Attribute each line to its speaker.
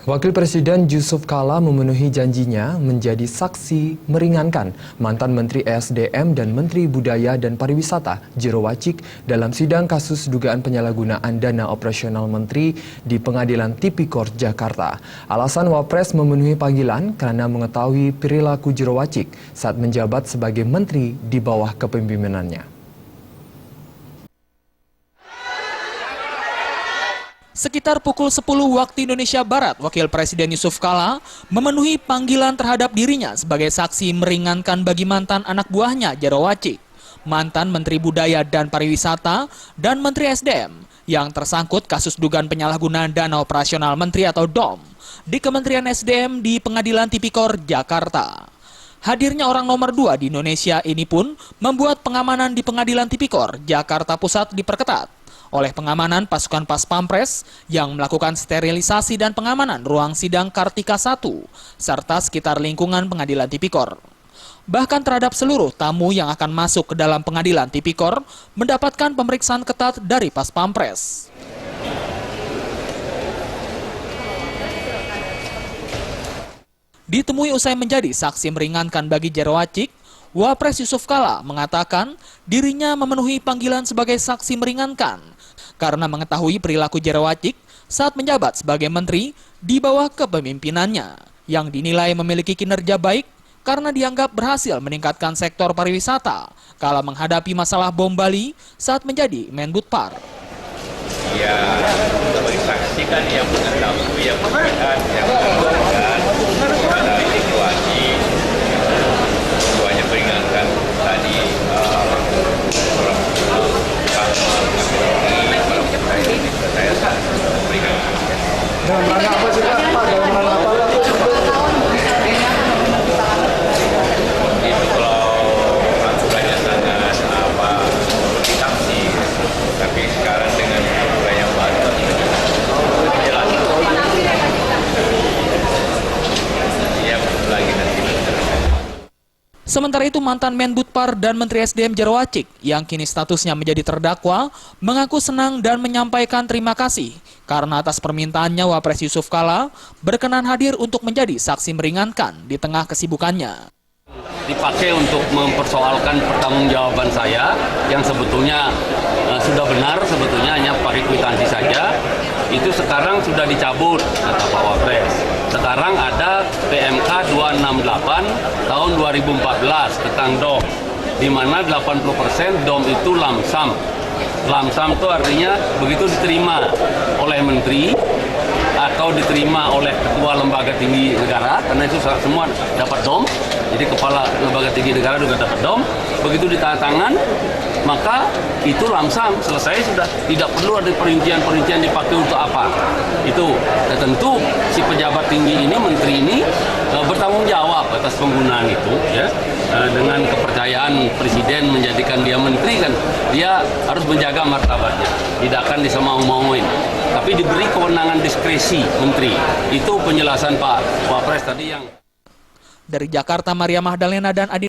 Speaker 1: Wakil Presiden Yusuf Kala memenuhi janjinya menjadi saksi meringankan mantan Menteri ESDM dan Menteri Budaya dan Pariwisata Jero Wacik dalam sidang kasus dugaan penyalahgunaan dana operasional Menteri di Pengadilan Tipikor Jakarta. Alasan Wapres memenuhi panggilan karena mengetahui perilaku Jero Wacik saat menjabat sebagai Menteri di bawah kepemimpinannya.
Speaker 2: Sekitar pukul 10 waktu Indonesia Barat, Wakil Presiden Yusuf Kala memenuhi panggilan terhadap dirinya sebagai saksi meringankan bagi mantan anak buahnya Jero Wacik, mantan Menteri Budaya dan Pariwisata, dan Menteri SDM yang tersangkut kasus dugaan penyalahgunaan dana operasional Menteri atau DOM di Kementerian SDM di Pengadilan Tipikor Jakarta. Hadirnya orang nomor 2 di Indonesia ini pun membuat pengamanan di Pengadilan Tipikor Jakarta Pusat diperketat oleh pengamanan pasukan Pas Pampres yang melakukan sterilisasi dan pengamanan ruang sidang Kartika 1 serta sekitar lingkungan Pengadilan Tipikor. Bahkan terhadap seluruh tamu yang akan masuk ke dalam Pengadilan Tipikor mendapatkan pemeriksaan ketat dari Pas Pampres. Ditemui usai menjadi saksi meringankan bagi Jero Wacik, Wapres Yusuf Kala mengatakan dirinya memenuhi panggilan sebagai saksi meringankan karena mengetahui perilaku Jero Wacik saat menjabat sebagai menteri di bawah kepemimpinannya yang dinilai memiliki kinerja baik karena dianggap berhasil meningkatkan sektor pariwisata kala menghadapi masalah bom Bali saat menjadi Menbudpar.
Speaker 3: Ya, sebagai saksi kan yang mengetahui, yang melihat, yang melakukan pada situasi semuanya peringatkan tadi saya peringatkan.
Speaker 4: Dalam rangka apa sih Pak? Dalam rangka apa?
Speaker 3: Itu kalau aturannya sangat saksi, tapi sekarang dengan aturan yang baru jelas. Ya lagi nanti.
Speaker 2: Sementara itu mantan Menbudpar dan Menteri SDM Jero Wacik yang kini statusnya menjadi terdakwa mengaku senang dan menyampaikan terima kasih karena atas permintaannya Wapres Yusuf Kala berkenan hadir untuk menjadi saksi meringankan di tengah kesibukannya.
Speaker 5: Dipakai untuk mempersoalkan pertanggungjawaban saya yang sebetulnya sudah benar, sebetulnya hanya pakai kwitansi saja. Itu sekarang sudah dicabut, kata Pak Wapres. Sekarang ada PMK 268 tahun 2014 tentang DOM, di mana 80% DOM itu lamsam. Lamsam itu artinya begitu diterima oleh menteri atau diterima oleh ketua lembaga tinggi negara, karena itu semua dapat DOM, jadi kepala lembaga tinggi negara juga dapat DOM, begitu ditandatangan, maka itu lamsam, selesai sudah, tidak perlu ada perincian-perincian dipakai untuk apa. Itu ya tentu si pejabat tinggi ini, menteri ini bertanggung jawab atas penggunaan itu, ya, dengan kepercayaan presiden menjadikan dia menteri, kan dia harus menjaga martabatnya, tidak akan disemau-mauin, tapi diberi kewenangan diskresi menteri. Itu penjelasan Pak Wapres tadi yang.
Speaker 2: Dari Jakarta, Maria Magdalena dan Adi